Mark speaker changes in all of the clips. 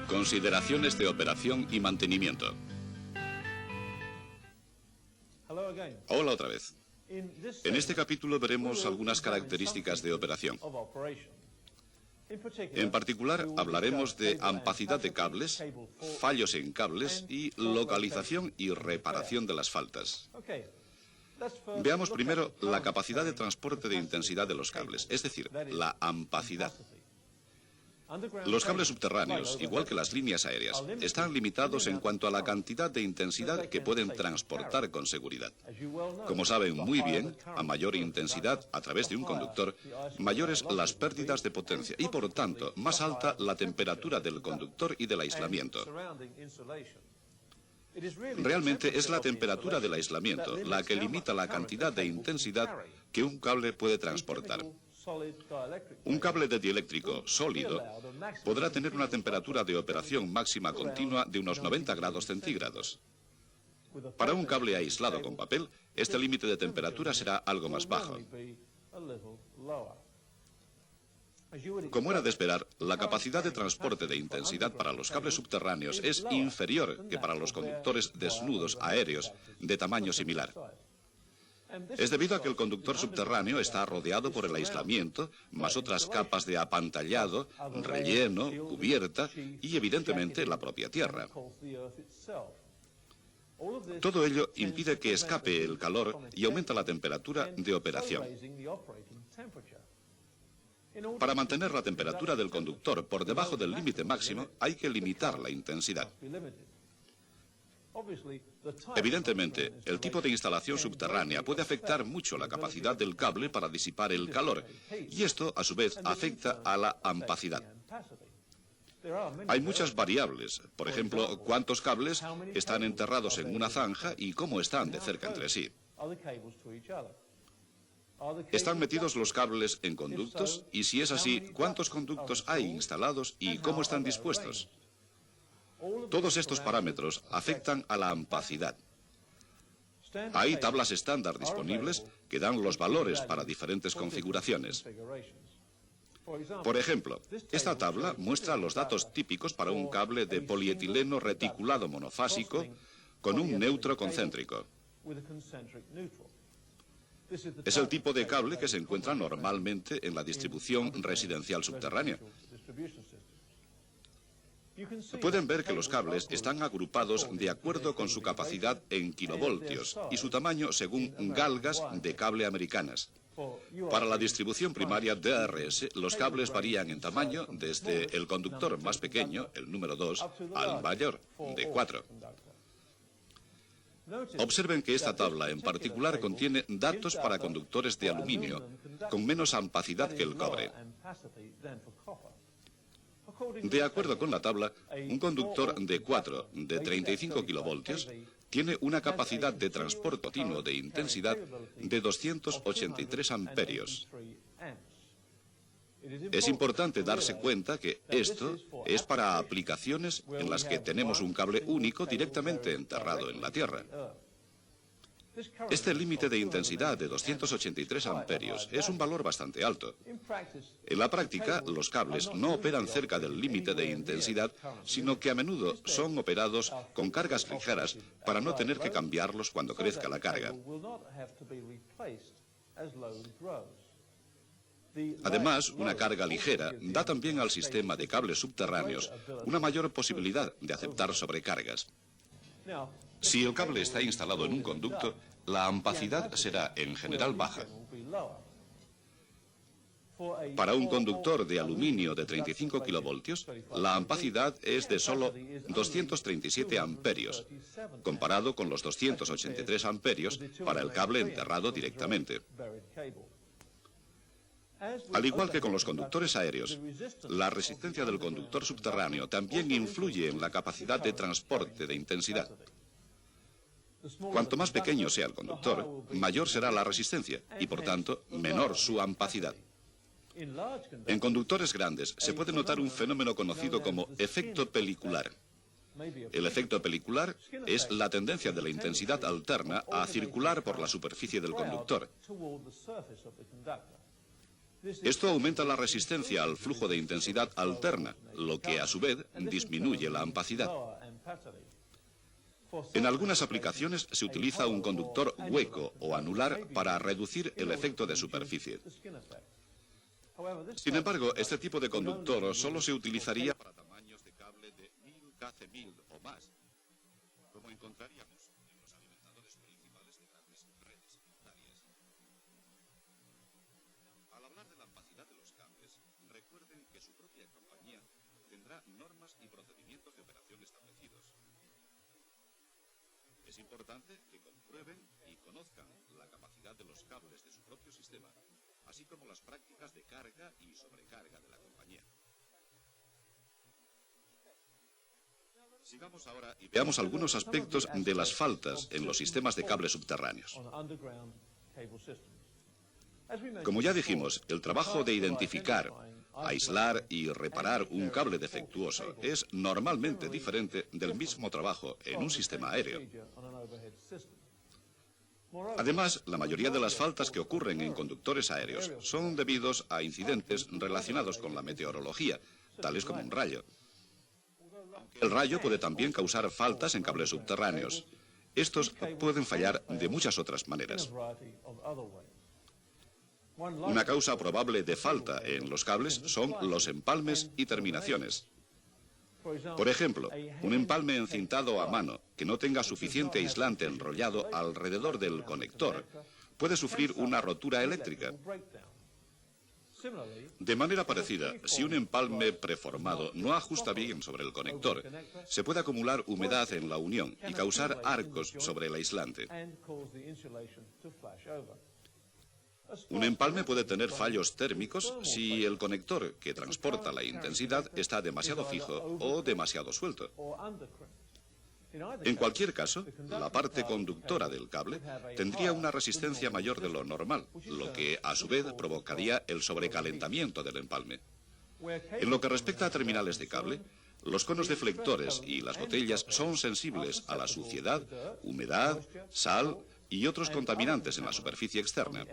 Speaker 1: Consideraciones de operación y mantenimiento. Hola otra vez. En este capítulo veremos algunas características de operación. En particular, hablaremos de ampacidad de cables, fallos en cables y localización y reparación de las faltas. Veamos primero la capacidad de transporte de intensidad de los cables, es decir, la ampacidad. Los cables subterráneos, igual que las líneas aéreas, están limitados en cuanto a la cantidad de intensidad que pueden transportar con seguridad. Como saben muy bien, a mayor intensidad a través de un conductor, mayores las pérdidas de potencia y, por tanto, más alta la temperatura del conductor y del aislamiento. Realmente es la temperatura del aislamiento la que limita la cantidad de intensidad que un cable puede transportar. Un cable de dieléctrico sólido podrá tener una temperatura de operación máxima continua de unos 90 grados centígrados. Para un cable aislado con papel, este límite de temperatura será algo más bajo. Como era de esperar, la capacidad de transporte de intensidad para los cables subterráneos es inferior que para los conductores desnudos aéreos de tamaño similar. Es debido a que el conductor subterráneo está rodeado por el aislamiento, más otras capas de apantallado, relleno, cubierta y, evidentemente, la propia tierra. Todo ello impide que escape el calor y aumenta la temperatura de operación. Para mantener la temperatura del conductor por debajo del límite máximo, hay que limitar la intensidad. Evidentemente, el tipo de instalación subterránea puede afectar mucho la capacidad del cable para disipar el calor, y esto, a su vez, afecta a la ampacidad. Hay muchas variables, por ejemplo, cuántos cables están enterrados en una zanja y cómo están de cerca entre sí. ¿Están metidos los cables en conductos? Y si es así, ¿cuántos conductos hay instalados y cómo están dispuestos? Todos estos parámetros afectan a la ampacidad. Hay tablas estándar disponibles que dan los valores para diferentes configuraciones. Por ejemplo, esta tabla muestra los datos típicos para un cable de polietileno reticulado monofásico con un neutro concéntrico. Es el tipo de cable que se encuentra normalmente en la distribución residencial subterránea. Pueden ver que los cables están agrupados de acuerdo con su capacidad en kilovoltios y su tamaño según galgas de cable americanas. Para la distribución primaria DRS, los cables varían en tamaño desde el conductor más pequeño, el número 2, al mayor, de 4. Observen que esta tabla en particular contiene datos para conductores de aluminio, con menos ampacidad que el cobre. De acuerdo con la tabla, un conductor de 4 de 35 kilovoltios tiene una capacidad de transporte continuo de intensidad de 283 amperios. Es importante darse cuenta que esto es para aplicaciones en las que tenemos un cable único directamente enterrado en la tierra. Este límite de intensidad de 283 amperios es un valor bastante alto. En la práctica, los cables no operan cerca del límite de intensidad, sino que a menudo son operados con cargas ligeras para no tener que cambiarlos cuando crezca la carga. Además, una carga ligera da también al sistema de cables subterráneos una mayor posibilidad de aceptar sobrecargas. Si el cable está instalado en un conducto, la ampacidad será en general baja. Para un conductor de aluminio de 35 kilovoltios, la ampacidad es de solo 237 amperios, comparado con los 283 amperios para el cable enterrado directamente. Al igual que con los conductores aéreos, la resistencia del conductor subterráneo también influye en la capacidad de transporte de intensidad. Cuanto más pequeño sea el conductor, mayor será la resistencia y, por tanto, menor su ampacidad. En conductores grandes se puede notar un fenómeno conocido como efecto pelicular. El efecto pelicular es la tendencia de la intensidad alterna a circular por la superficie del conductor. Esto aumenta la resistencia al flujo de intensidad alterna, lo que a su vez disminuye la ampacidad. En algunas aplicaciones se utiliza un conductor hueco o anular para reducir el efecto de superficie. Sin embargo, este tipo de conductor solo se utilizaría para tamaños de cable de 1000 kc1000 o más, como encontraríamos en los alimentadores principales de grandes redes secundarias. Al hablar de la ampacidad de los cables, recuerden que su propia compañía tendrá normas y procedimientos de operación establecidos. Es importante que comprueben y conozcan la capacidad de los cables de su propio sistema, así como las prácticas de carga y sobrecarga de la compañía. Sigamos ahora y veamos algunos aspectos de las faltas en los sistemas de cables subterráneos. Como ya dijimos, el trabajo de identificar, aislar y reparar un cable defectuoso es normalmente diferente del mismo trabajo en un sistema aéreo. Además, la mayoría de las faltas que ocurren en conductores aéreos son debidos a incidentes relacionados con la meteorología, tales como un rayo. El rayo puede también causar faltas en cables subterráneos. Estos pueden fallar de muchas otras maneras. Una causa probable de falta en los cables son los empalmes y terminaciones. Por ejemplo, un empalme encintado a mano que no tenga suficiente aislante enrollado alrededor del conector puede sufrir una rotura eléctrica. De manera parecida, si un empalme preformado no ajusta bien sobre el conector, se puede acumular humedad en la unión y causar arcos sobre el aislante. Un empalme puede tener fallos térmicos si el conector que transporta la intensidad está demasiado fijo o demasiado suelto. En cualquier caso, la parte conductora del cable tendría una resistencia mayor de lo normal, lo que a su vez provocaría el sobrecalentamiento del empalme. En lo que respecta a terminales de cable, los conos deflectores y las botellas son sensibles a la suciedad, humedad, sal y otros contaminantes en la superficie externa.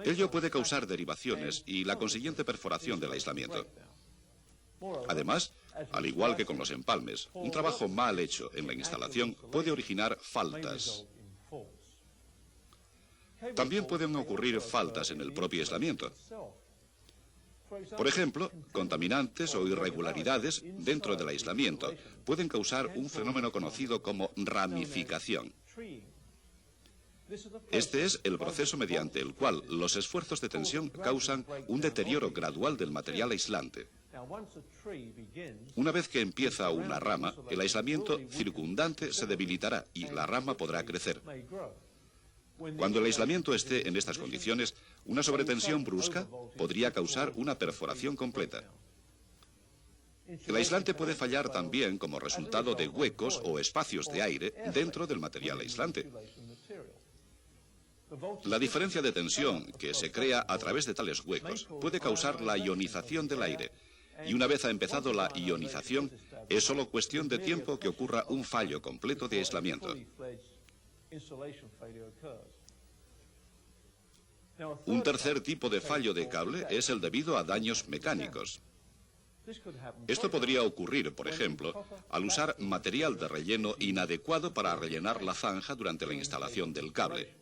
Speaker 1: Ello puede causar derivaciones y la consiguiente perforación del aislamiento. Además, al igual que con los empalmes, un trabajo mal hecho en la instalación puede originar faltas. También pueden ocurrir faltas en el propio aislamiento. Por ejemplo, contaminantes o irregularidades dentro del aislamiento pueden causar un fenómeno conocido como ramificación. Este es el proceso mediante el cual los esfuerzos de tensión causan un deterioro gradual del material aislante. Una vez que empieza una rama, el aislamiento circundante se debilitará y la rama podrá crecer. Cuando el aislamiento esté en estas condiciones, una sobretensión brusca podría causar una perforación completa. El aislante puede fallar también como resultado de huecos o espacios de aire dentro del material aislante. La diferencia de tensión que se crea a través de tales huecos puede causar la ionización del aire, y una vez ha empezado la ionización, es solo cuestión de tiempo que ocurra un fallo completo de aislamiento. Un tercer tipo de fallo de cable es el debido a daños mecánicos. Esto podría ocurrir, por ejemplo, al usar material de relleno inadecuado para rellenar la zanja durante la instalación del cable.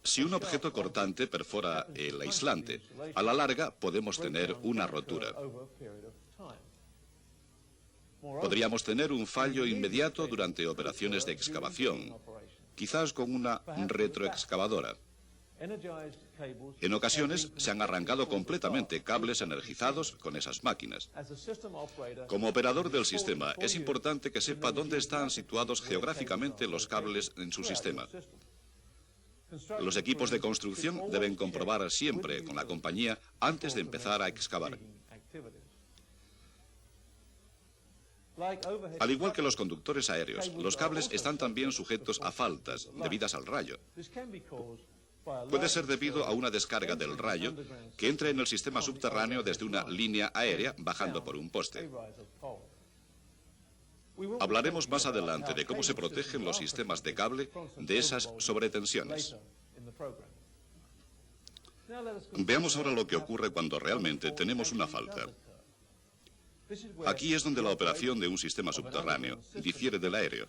Speaker 1: Si un objeto cortante perfora el aislante, a la larga podemos tener una rotura. Podríamos tener un fallo inmediato durante operaciones de excavación, quizás con una retroexcavadora. En ocasiones se han arrancado completamente cables energizados con esas máquinas. Como operador del sistema, es importante que sepa dónde están situados geográficamente los cables en su sistema. Los equipos de construcción deben comprobar siempre con la compañía antes de empezar a excavar. Al igual que los conductores aéreos, los cables están también sujetos a faltas debidas al rayo. Puede ser debido a una descarga del rayo que entra en el sistema subterráneo desde una línea aérea bajando por un poste. Hablaremos más adelante de cómo se protegen los sistemas de cable de esas sobretensiones. Veamos ahora lo que ocurre cuando realmente tenemos una falta. Aquí es donde la operación de un sistema subterráneo difiere del aéreo.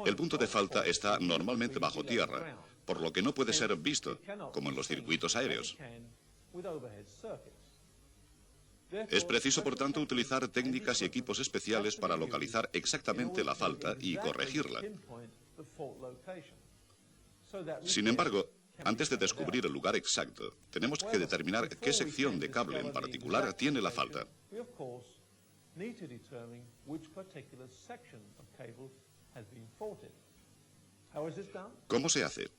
Speaker 1: El punto de falta está normalmente bajo tierra, por lo que no puede ser visto, como en los circuitos aéreos. Es preciso, por tanto, utilizar técnicas y equipos especiales para localizar exactamente la falta y corregirla. Sin embargo, antes de descubrir el lugar exacto, tenemos que determinar qué sección de cable en particular tiene la falta. ¿Cómo se hace?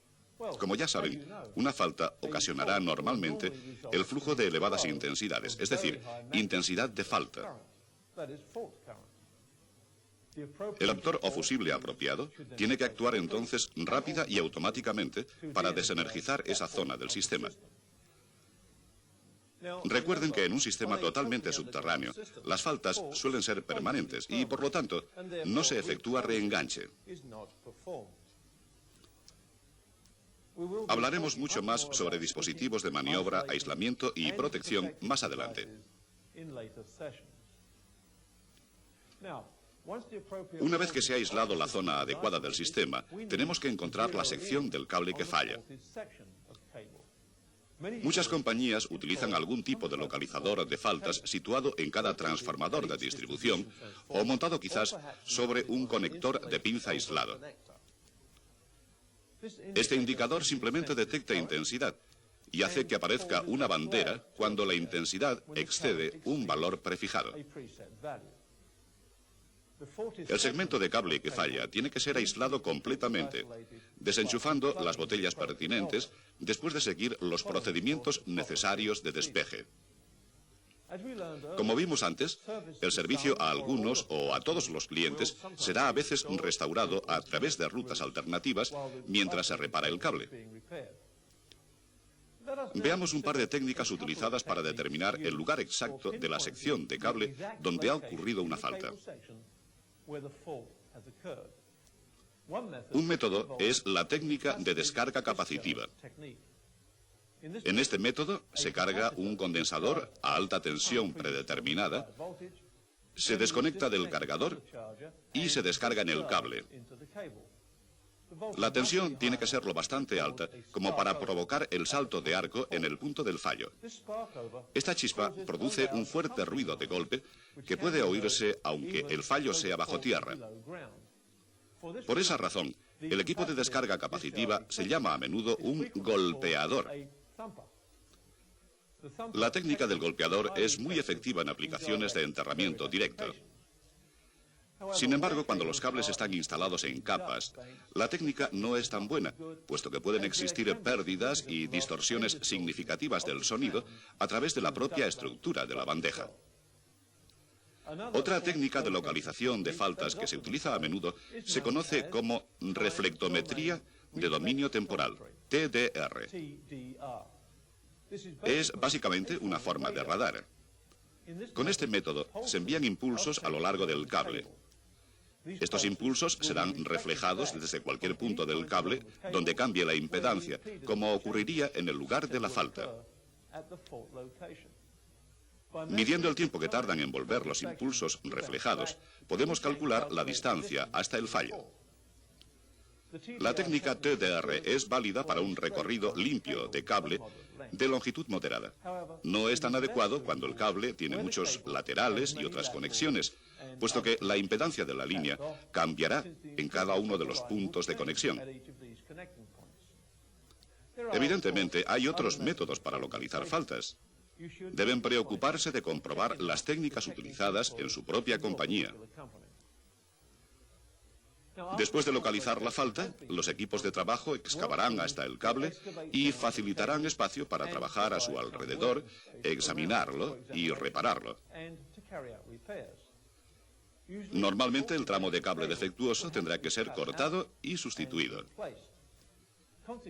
Speaker 1: Como ya saben, una falta ocasionará normalmente el flujo de elevadas intensidades, es decir, intensidad de falta. El adaptor o fusible apropiado tiene que actuar entonces rápida y automáticamente para desenergizar esa zona del sistema. Recuerden que en un sistema totalmente subterráneo, las faltas suelen ser permanentes y, por lo tanto, no se efectúa reenganche. Hablaremos mucho más sobre dispositivos de maniobra, aislamiento y protección más adelante. Una vez que se ha aislado la zona adecuada del sistema, tenemos que encontrar la sección del cable que falla. Muchas compañías utilizan algún tipo de localizador de faltas situado en cada transformador de distribución o montado quizás sobre un conector de pinza aislado. Este indicador simplemente detecta intensidad y hace que aparezca una bandera cuando la intensidad excede un valor prefijado. El segmento de cable que falla tiene que ser aislado completamente, desenchufando las botellas pertinentes después de seguir los procedimientos necesarios de despeje. Como vimos antes, el servicio a algunos o a todos los clientes será a veces restaurado a través de rutas alternativas mientras se repara el cable. Veamos un par de técnicas utilizadas para determinar el lugar exacto de la sección de cable donde ha ocurrido una falta. Un método es la técnica de descarga capacitiva. En este método se carga un condensador a alta tensión predeterminada, se desconecta del cargador y se descarga en el cable. La tensión tiene que ser lo bastante alta como para provocar el salto de arco en el punto del fallo. Esta chispa produce un fuerte ruido de golpe que puede oírse aunque el fallo sea bajo tierra. Por esa razón, el equipo de descarga capacitiva se llama a menudo un golpeador. La técnica del golpeador es muy efectiva en aplicaciones de enterramiento directo. Sin embargo, cuando los cables están instalados en capas, la técnica no es tan buena, puesto que pueden existir pérdidas y distorsiones significativas del sonido a través de la propia estructura de la bandeja. Otra técnica de localización de faltas que se utiliza a menudo se conoce como reflectometría de dominio temporal, TDR. Es básicamente una forma de radar. Con este método se envían impulsos a lo largo del cable. Estos impulsos serán reflejados desde cualquier punto del cable donde cambie la impedancia, como ocurriría en el lugar de la falta. Midiendo el tiempo que tardan en volver los impulsos reflejados, podemos calcular la distancia hasta el fallo. La técnica TDR es válida para un recorrido limpio de cable de longitud moderada. No es tan adecuado cuando el cable tiene muchos laterales y otras conexiones, puesto que la impedancia de la línea cambiará en cada uno de los puntos de conexión. Evidentemente, hay otros métodos para localizar faltas. Deben preocuparse de comprobar las técnicas utilizadas en su propia compañía. Después de localizar la falta, los equipos de trabajo excavarán hasta el cable y facilitarán espacio para trabajar a su alrededor, examinarlo y repararlo. Normalmente el tramo de cable defectuoso tendrá que ser cortado y sustituido.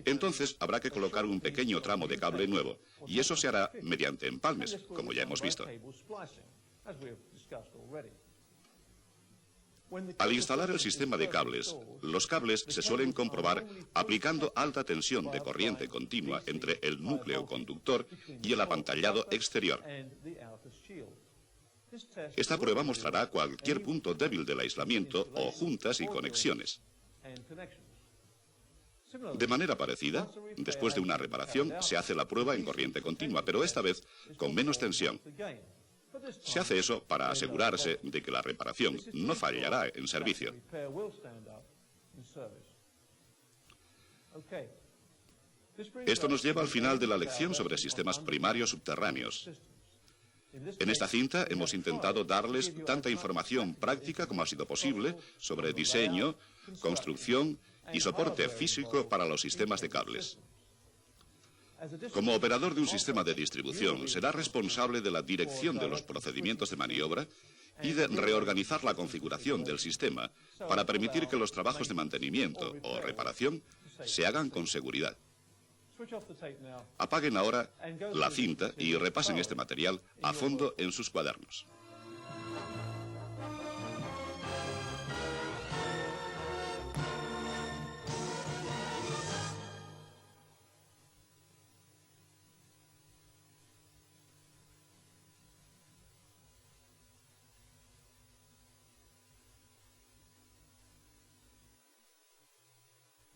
Speaker 1: Entonces habrá que colocar un pequeño tramo de cable nuevo, y eso se hará mediante empalmes, como ya hemos visto. Al instalar el sistema de cables, los cables se suelen comprobar aplicando alta tensión de corriente continua entre el núcleo conductor y el apantallado exterior. Esta prueba mostrará cualquier punto débil del aislamiento o juntas y conexiones. De manera parecida, después de una reparación, se hace la prueba en corriente continua, pero esta vez con menos tensión. Se hace eso para asegurarse de que la reparación no fallará en servicio. Esto nos lleva al final de la lección sobre sistemas primarios subterráneos. En esta cinta hemos intentado darles tanta información práctica como ha sido posible sobre diseño, construcción y soporte físico para los sistemas de cables. Como operador de un sistema de distribución, será responsable de la dirección de los procedimientos de maniobra y de reorganizar la configuración del sistema para permitir que los trabajos de mantenimiento o reparación se hagan con seguridad. Apaguen ahora la cinta y repasen este material a fondo en sus cuadernos.